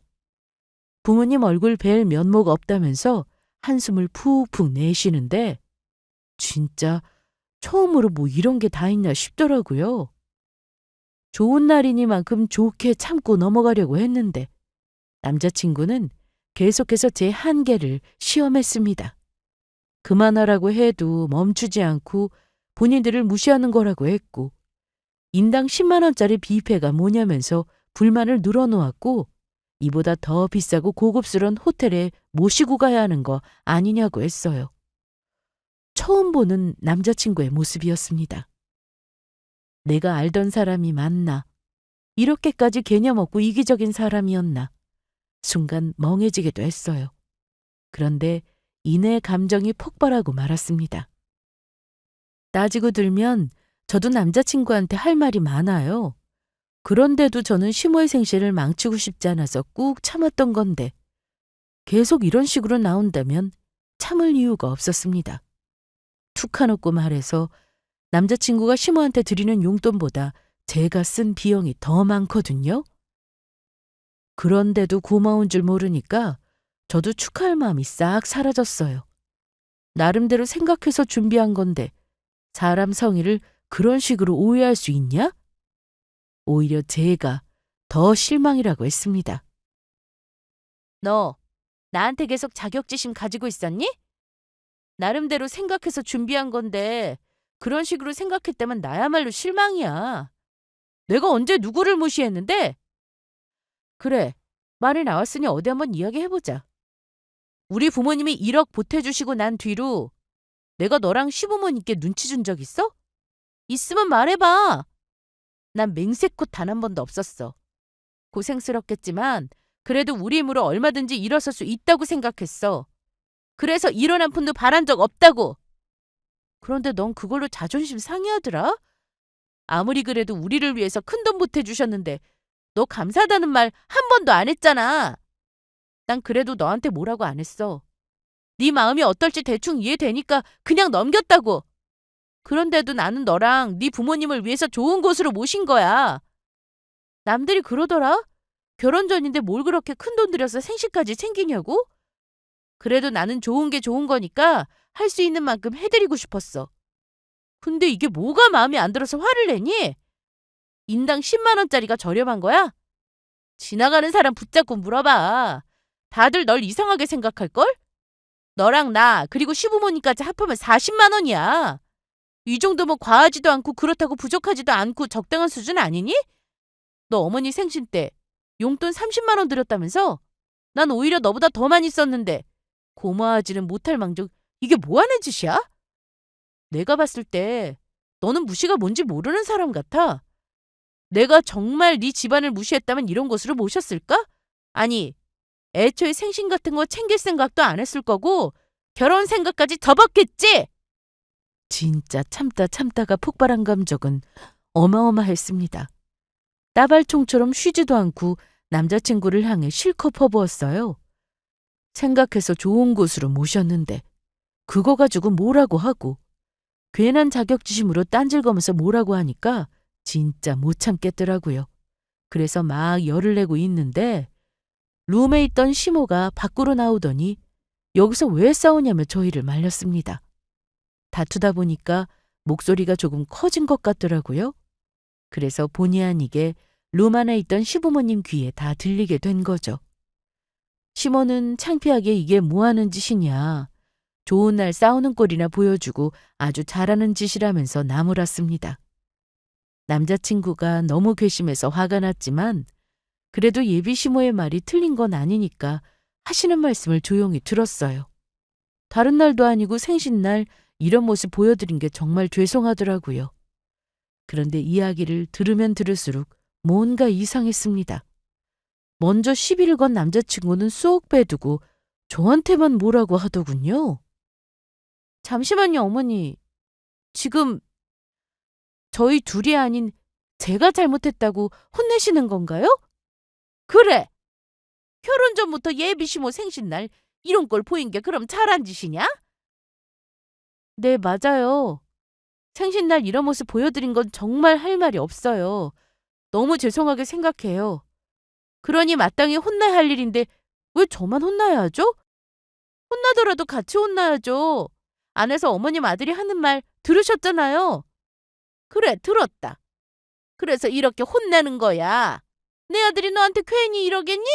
부모님 얼굴 뵐 면목 없다면서 한숨을 푹푹 내쉬는데 진짜 처음으로 뭐 이런 게 다 있나 싶더라고요. 좋은 날이니만큼 좋게 참고 넘어가려고 했는데 남자친구는 계속해서 제 한계를 시험했습니다. 그만하라고 해도 멈추지 않고 본인들을 무시하는 거라고 했고 인당 10만 원짜리 뷔페가 뭐냐면서 불만을 늘어놓았고 이보다 더 비싸고 고급스러운 호텔에 모시고 가야 하는 거 아니냐고 했어요. 처음 보는 남자친구의 모습이었습니다. 내가 알던 사람이 맞나? 이렇게까지 개념 없고 이기적인 사람이었나? 순간 멍해지기도 했어요. 그런데 이내 감정이 폭발하고 말았습니다. 따지고 들면 저도 남자친구한테 할 말이 많아요. 그런데도 저는 시모의 생신을 망치고 싶지 않아서 꾹 참았던 건데 계속 이런 식으로 나온다면 참을 이유가 없었습니다. 툭 까놓고 말해서 남자친구가 시모한테 드리는 용돈보다 제가 쓴 비용이 더 많거든요. 그런데도 고마운 줄 모르니까 저도 축하할 마음이 싹 사라졌어요. 나름대로 생각해서 준비한 건데 사람 성의를 그런 식으로 오해할 수 있냐? 오히려 제가 더 실망이라고 했습니다. 너 나한테 계속 자격지심 가지고 있었니? 나름대로 생각해서 준비한 건데 그런 식으로 생각했다면 나야말로 실망이야. 내가 언제 누구를 무시했는데? 그래, 말이 나왔으니 어디 한번 이야기해보자. 우리 부모님이 1억 보태주시고 난 뒤로 내가 너랑 시부모님께 눈치 준 적 있어? 있으면 말해봐. 난 맹세코 단 한 번도 없었어. 고생스럽겠지만 그래도 우리 힘으로 얼마든지 일어설 수 있다고 생각했어. 그래서 1원 한 푼도 바란 적 없다고. 그런데 넌 그걸로 자존심 상해하더라? 아무리 그래도 우리를 위해서 큰돈 보태주셨는데 너 감사하다는 말 한 번도 안 했잖아. 난 그래도 너한테 뭐라고 안 했어. 네 마음이 어떨지 대충 이해되니까 그냥 넘겼다고. 그런데도 나는 너랑 네 부모님을 위해서 좋은 곳으로 모신 거야. 남들이 그러더라? 결혼 전인데 뭘 그렇게 큰돈 들여서 생시까지 챙기냐고? 그래도 나는 좋은 게 좋은 거니까 할 수 있는 만큼 해드리고 싶었어. 근데 이게 뭐가 마음에 안 들어서 화를 내니? 인당 10만 원짜리가 저렴한 거야? 지나가는 사람 붙잡고 물어봐. 다들 널 이상하게 생각할걸? 너랑 나 그리고 시부모님까지 합하면 40만 원이야. 이 정도면 과하지도 않고 그렇다고 부족하지도 않고 적당한 수준 아니니? 너 어머니 생신 때 용돈 30만 원 드렸다면서? 난 오히려 너보다 더 많이 썼는데 고마워하지는 못할 망정 이게 뭐 하는 짓이야? 내가 봤을 때 너는 무시가 뭔지 모르는 사람 같아. 내가 정말 네 집안을 무시했다면 이런 곳으로 모셨을까? 아니, 애초에 생신 같은 거 챙길 생각도 안 했을 거고 결혼 생각까지 접었겠지? 진짜 참다가 폭발한 감정은 어마어마했습니다. 따발총처럼 쉬지도 않고 남자친구를 향해 실컷 퍼부었어요. 생각해서 좋은 곳으로 모셨는데 그거 가지고 뭐라고 하고 괜한 자격지심으로 딴질거면서 뭐라고 하니까 진짜 못 참겠더라고요. 그래서 막 열을 내고 있는데 룸에 있던 시모가 밖으로 나오더니 여기서 왜 싸우냐며 저희를 말렸습니다. 다투다 보니까 목소리가 조금 커진 것 같더라고요. 그래서 본의 아니게 룸 안에 있던 시부모님 귀에 다 들리게 된 거죠. 시모는 창피하게 이게 뭐 하는 짓이냐. 좋은 날 싸우는 꼴이나 보여주고 아주 잘하는 짓이라면서 나무랐습니다. 남자친구가 너무 괘씸해서 화가 났지만 그래도 예비 시모의 말이 틀린 건 아니니까 하시는 말씀을 조용히 들었어요. 다른 날도 아니고 생신날 이런 모습 보여드린 게 정말 죄송하더라고요. 그런데 이야기를 들으면 들을수록 뭔가 이상했습니다. 먼저 시비를 건 남자친구는 쏙 빼두고 저한테만 뭐라고 하더군요. 잠시만요, 어머니. 지금 저희 둘이 아닌 제가 잘못했다고 혼내시는 건가요? 그래. 결혼 전부터 예비 시모 생신날 이런 걸 보인 게 그럼 잘한 짓이냐? 네, 맞아요. 생신날 이런 모습 보여드린 건 정말 할 말이 없어요. 너무 죄송하게 생각해요. 그러니 마땅히 혼나야 할 일인데 왜 저만 혼나야 하죠? 혼나더라도 같이 혼나야죠. 안에서 어머님 아들이 하는 말 들으셨잖아요. 그래, 들었다. 그래서 이렇게 혼내는 거야. 내 아들이 너한테 괜히 이러겠니?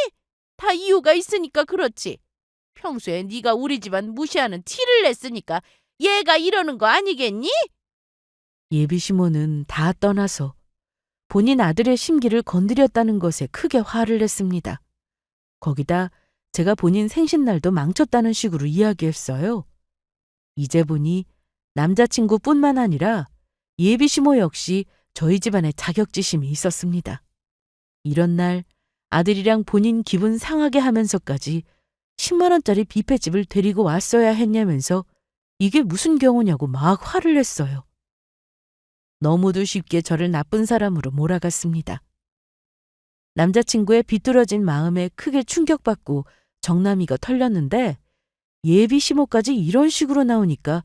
다 이유가 있으니까 그렇지. 평소에 네가 우리 집안 무시하는 티를 냈으니까 얘가 이러는 거 아니겠니? 예비 시모는 다 떠나서 본인 아들의 심기를 건드렸다는 것에 크게 화를 냈습니다. 거기다 제가 본인 생신날도 망쳤다는 식으로 이야기했어요. 이제 보니 남자친구뿐만 아니라 예비 시모 역시 저희 집안에 자격지심이 있었습니다. 이런 날 아들이랑 본인 기분 상하게 하면서까지 10만 원짜리 뷔페집을 데리고 왔어야 했냐면서 이게 무슨 경우냐고 막 화를 냈어요. 너무도 쉽게 저를 나쁜 사람으로 몰아갔습니다. 남자친구의 비뚤어진 마음에 크게 충격받고 정나미가 털렸는데 예비 시모까지 이런 식으로 나오니까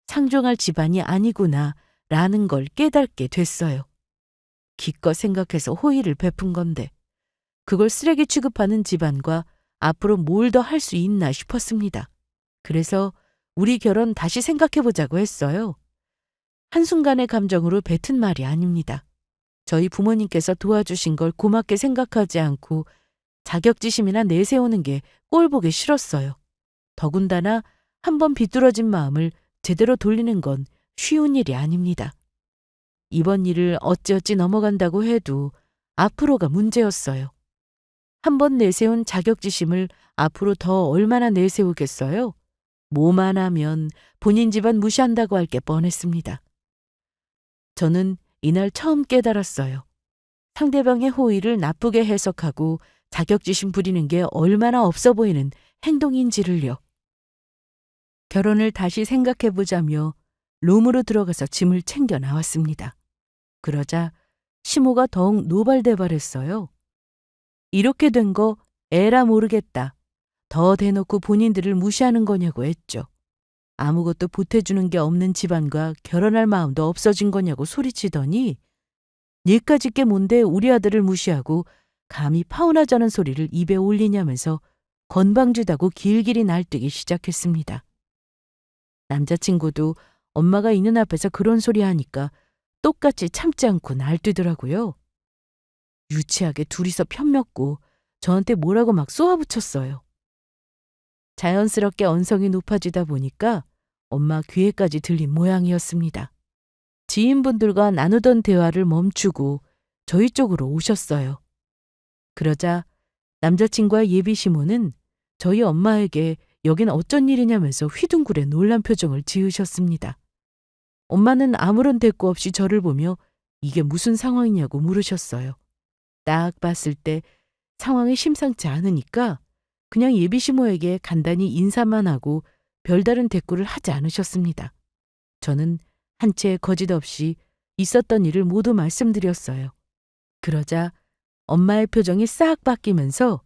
상종할 집안이 아니구나 라는 걸 깨닫게 됐어요. 기껏 생각해서 호의를 베푼 건데 그걸 쓰레기 취급하는 집안과 앞으로 뭘 더 할 수 있나 싶었습니다. 그래서 우리 결혼 다시 생각해보자고 했어요. 한순간의 감정으로 뱉은 말이 아닙니다. 저희 부모님께서 도와주신 걸 고맙게 생각하지 않고 자격지심이나 내세우는 게 꼴보기 싫었어요. 더군다나 한번 비뚤어진 마음을 제대로 돌리는 건 쉬운 일이 아닙니다. 이번 일을 어찌어찌 넘어간다고 해도 앞으로가 문제였어요. 한 번 내세운 자격지심을 앞으로 더 얼마나 내세우겠어요? 뭐만 하면 본인 집안 무시한다고 할 게 뻔했습니다. 저는 이날 처음 깨달았어요. 상대방의 호의를 나쁘게 해석하고 자격지심 부리는 게 얼마나 없어 보이는 행동인지를요. 결혼을 다시 생각해보자며 룸으로 들어가서 짐을 챙겨 나왔습니다. 그러자 시모가 더욱 노발대발했어요. 이렇게 된 거 에라 모르겠다. 더 대놓고 본인들을 무시하는 거냐고 했죠. 아무것도 보태주는 게 없는 집안과 결혼할 마음도 없어진 거냐고 소리치더니 니까짓 게 뭔데 우리 아들을 무시하고 감히 파혼하자는 소리를 입에 올리냐면서 건방지다고 길길이 날뛰기 시작했습니다. 남자친구도 엄마가 있는 앞에서 그런 소리 하니까 똑같이 참지 않고 날뛰더라고요. 유치하게 둘이서 편먹고 저한테 뭐라고 막 쏘아붙였어요. 자연스럽게 언성이 높아지다 보니까 엄마 귀에까지 들린 모양이었습니다. 지인분들과 나누던 대화를 멈추고 저희 쪽으로 오셨어요. 그러자 남자친구와 예비 시모는 저희 엄마에게 여긴 어쩐 일이냐면서 휘둥그레 놀란 표정을 지으셨습니다. 엄마는 아무런 대꾸 없이 저를 보며 이게 무슨 상황이냐고 물으셨어요. 딱 봤을 때 상황이 심상치 않으니까 그냥 예비 시모에게 간단히 인사만 하고 별다른 대꾸를 하지 않으셨습니다. 저는 한 채 거짓 없이 있었던 일을 모두 말씀드렸어요. 그러자 엄마의 표정이 싹 바뀌면서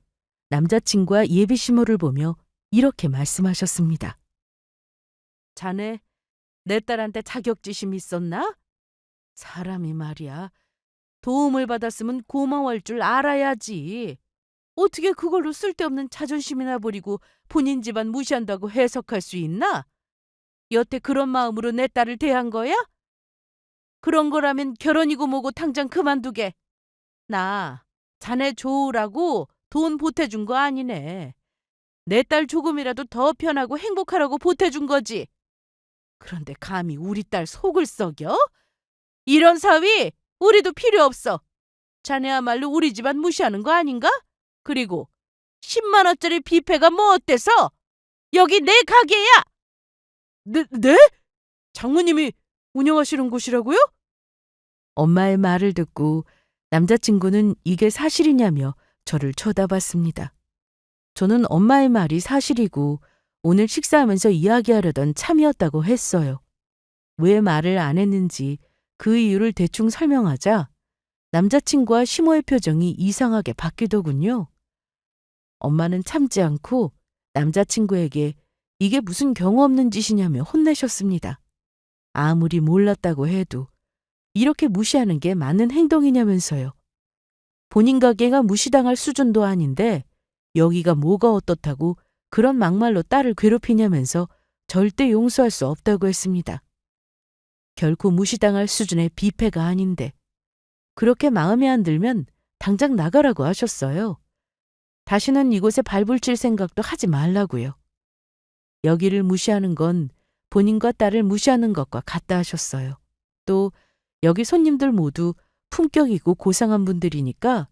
남자친구와 예비 시모를 보며 이렇게 말씀하셨습니다. 자네, 내 딸한테 자격지심 있었나? 사람이 말이야. 도움을 받았으면 고마워할 줄 알아야지. 어떻게 그걸로 쓸데없는 자존심이나 부리고 본인 집안 무시한다고 해석할 수 있나? 여태 그런 마음으로 내 딸을 대한 거야? 그런 거라면 결혼이고 뭐고 당장 그만두게. 나 자네 좋으라고 돈 보태준 거 아니네. 내 딸 조금이라도 더 편하고 행복하라고 보태준 거지. 그런데 감히 우리 딸 속을 썩여? 이런 사위 우리도 필요 없어. 자네야말로 우리 집안 무시하는 거 아닌가? 그리고 10만 원짜리 뷔페가 뭐 어때서? 여기 내 가게야. 네? 장모님이 운영하시는 곳이라고요? 엄마의 말을 듣고 남자친구는 이게 사실이냐며 저를 쳐다봤습니다. 저는 엄마의 말이 사실이고 오늘 식사하면서 이야기하려던 참이었다고 했어요. 왜 말을 안 했는지 그 이유를 대충 설명하자 남자친구와 시모의 표정이 이상하게 바뀌더군요. 엄마는 참지 않고 남자친구에게 이게 무슨 경우 없는 짓이냐며 혼내셨습니다. 아무리 몰랐다고 해도 이렇게 무시하는 게 맞는 행동이냐면서요. 본인 가게가 무시당할 수준도 아닌데 여기가 뭐가 어떻다고 그런 막말로 딸을 괴롭히냐면서 절대 용서할 수 없다고 했습니다. 결코 무시당할 수준의 뷔페가 아닌데 그렇게 마음에 안 들면 당장 나가라고 하셨어요. 다시는 이곳에 발붙일 생각도 하지 말라고요. 여기를 무시하는 건 본인과 딸을 무시하는 것과 같다 하셨어요. 또 여기 손님들 모두 품격 있고 고상한 분들이니까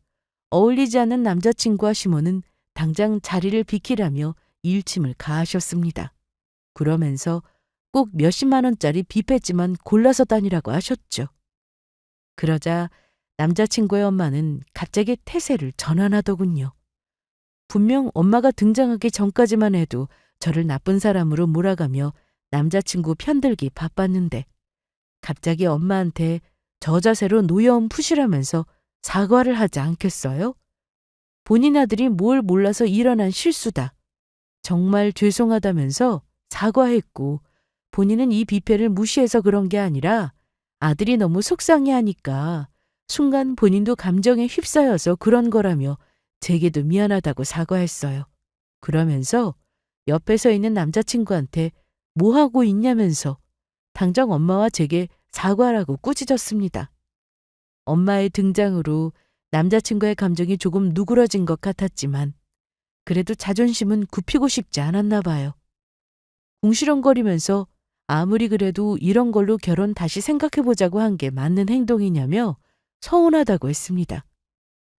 어울리지 않는 남자친구와 시모는 당장 자리를 비키라며 일침을 가하셨습니다. 그러면서 꼭 몇십만 원짜리 뷔페지만 골라서 다니라고 하셨죠. 그러자 남자친구의 엄마는 갑자기 태세를 전환하더군요. 분명 엄마가 등장하기 전까지만 해도 저를 나쁜 사람으로 몰아가며 남자친구 편들기 바빴는데 갑자기 엄마한테 저 자세로 노여움 푸시라면서 사과를 하지 않겠어요? 본인 아들이 뭘 몰라서 일어난 실수다. 정말 죄송하다면서 사과했고 본인은 이 뷔페를 무시해서 그런 게 아니라 아들이 너무 속상해하니까 순간 본인도 감정에 휩싸여서 그런 거라며 제게도 미안하다고 사과했어요. 그러면서 옆에 서 있는 남자친구한테 뭐 하고 있냐면서 당장 엄마와 제게 사과라고 꾸짖었습니다. 엄마의 등장으로 남자친구의 감정이 조금 누그러진 것 같았지만 그래도 자존심은 굽히고 싶지 않았나 봐요. 궁시렁거리면서 아무리 그래도 이런 걸로 결혼 다시 생각해보자고 한 게 맞는 행동이냐며 서운하다고 했습니다.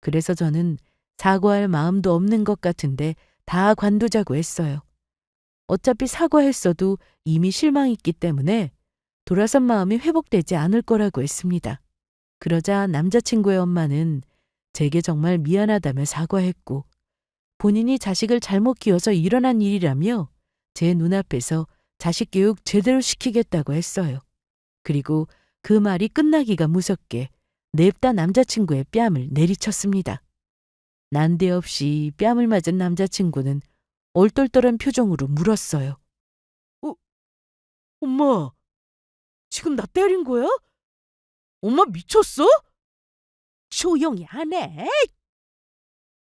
그래서 저는 사과할 마음도 없는 것 같은데 다 관두자고 했어요. 어차피 사과했어도 이미 실망했기 때문에 돌아선 마음이 회복되지 않을 거라고 했습니다. 그러자 남자친구의 엄마는 제게 정말 미안하다며 사과했고 본인이 자식을 잘못 키워서 일어난 일이라며 제 눈앞에서 자식 교육 제대로 시키겠다고 했어요. 그리고 그 말이 끝나기가 무섭게 냅다 남자친구의 뺨을 내리쳤습니다. 난데없이 뺨을 맞은 남자친구는 얼떨떨한 표정으로 물었어요. 엄마, 지금 나 때린 거야? 엄마 미쳤어? 조용히 안 해.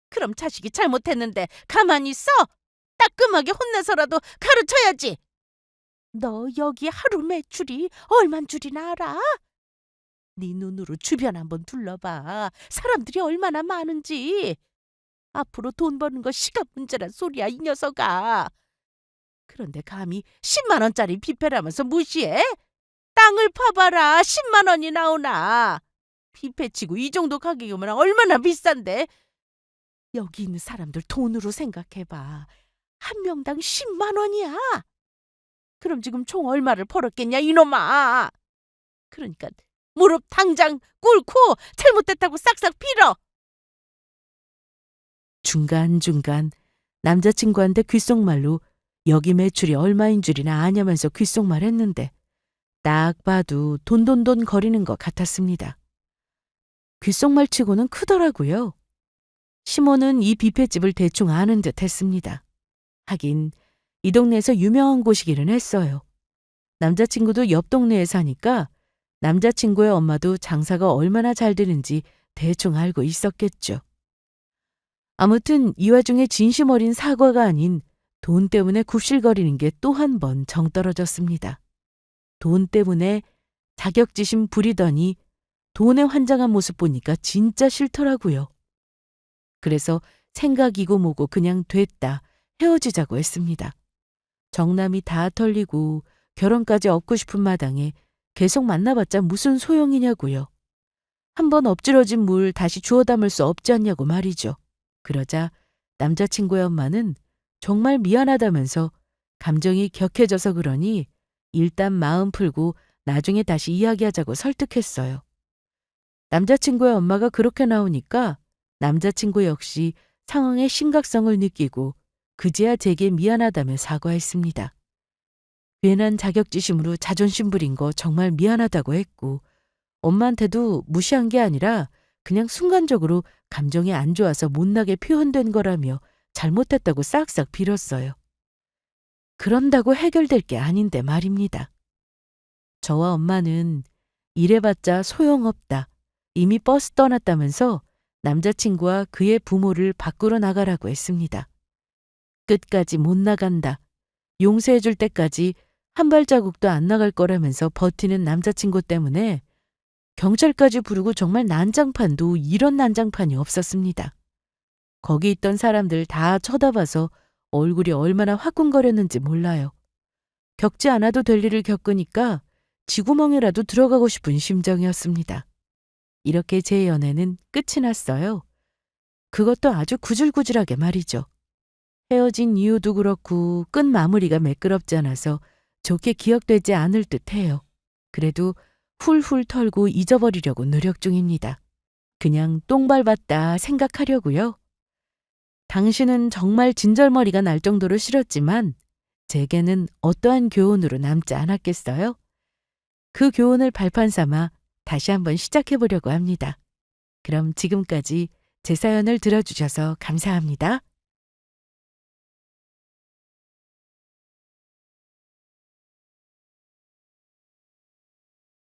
그럼 자식이 잘못했는데 가만히 있어? 따끔하게 혼내서라도 가르쳐야지. 너 여기 하루 매출이 얼만 줄이나 알아? 네 눈으로 주변 한번 둘러봐. 사람들이 얼마나 많은지. 앞으로 돈 버는 거 시간 문제란 소리야, 이 녀석아. 그런데 감히 10만 원짜리 뷔페라면서 무시해? 땅을 파봐라. 10만 원이 나오나. 뷔페치고 이 정도 가격이면 얼마나 비싼데. 여기 있는 사람들 돈으로 생각해봐. 한 명당 10만 원이야. 그럼 지금 총 얼마를 벌었겠냐, 이놈아. 그러니까 무릎 당장 꿇고 잘못됐다고 싹싹 빌어. 중간중간 남자친구한테 귓속말로 여기 매출이 얼마인 줄이나 아냐면서 귓속말 했는데 딱 봐도 돈돈돈 거리는 것 같았습니다. 귓속말 치고는 크더라고요. 시모는 이 뷔페집을 대충 아는 듯 했습니다. 하긴 이 동네에서 유명한 곳이기는 했어요. 남자친구도 옆 동네에 사니까 남자친구의 엄마도 장사가 얼마나 잘 되는지 대충 알고 있었겠죠. 아무튼 이 와중에 진심 어린 사과가 아닌 돈 때문에 굽실거리는 게 또 한 번 정 떨어졌습니다. 돈 때문에 자격지심 부리더니 돈에 환장한 모습 보니까 진짜 싫더라고요. 그래서 생각이고 뭐고 그냥 됐다 헤어지자고 했습니다. 정남이 다 털리고 결혼까지 얻고 싶은 마당에 계속 만나봤자 무슨 소용이냐고요. 한번 엎질러진 물 다시 주워 담을 수 없지 않냐고 말이죠. 그러자 남자친구의 엄마는 정말 미안하다면서 감정이 격해져서 그러니 일단 마음 풀고 나중에 다시 이야기하자고 설득했어요. 남자친구의 엄마가 그렇게 나오니까 남자친구 역시 상황의 심각성을 느끼고 그제야 제게 미안하다며 사과했습니다. 괜한 자격지심으로 자존심 부린 거 정말 미안하다고 했고 엄마한테도 무시한 게 아니라 그냥 순간적으로 감정이 안 좋아서 못나게 표현된 거라며 잘못했다고 싹싹 빌었어요. 그런다고 해결될 게 아닌데 말입니다. 저와 엄마는 이래봤자 소용없다. 이미 버스 떠났다면서 남자친구와 그의 부모를 밖으로 나가라고 했습니다. 끝까지 못 나간다. 용서해줄 때까지 한 발자국도 안 나갈 거라면서 버티는 남자친구 때문에 경찰까지 부르고 정말 난장판도 이런 난장판이 없었습니다. 거기 있던 사람들 다 쳐다봐서 얼굴이 얼마나 화끈거렸는지 몰라요. 겪지 않아도 될 일을 겪으니까 쥐구멍이라도 들어가고 싶은 심정이었습니다. 이렇게 제 연애는 끝이 났어요. 그것도 아주 구질구질하게 말이죠. 헤어진 이유도 그렇고 끝 마무리가 매끄럽지 않아서 좋게 기억되지 않을 듯해요. 그래도 훌훌 털고 잊어버리려고 노력 중입니다. 그냥 똥 밟았다 생각하려고요. 당신은 정말 진절머리가 날 정도로 싫었지만 제게는 어떠한 교훈으로 남지 않았겠어요? 그 교훈을 발판 삼아 다시 한번 시작해보려고 합니다. 그럼 지금까지 제 사연을 들어주셔서 감사합니다.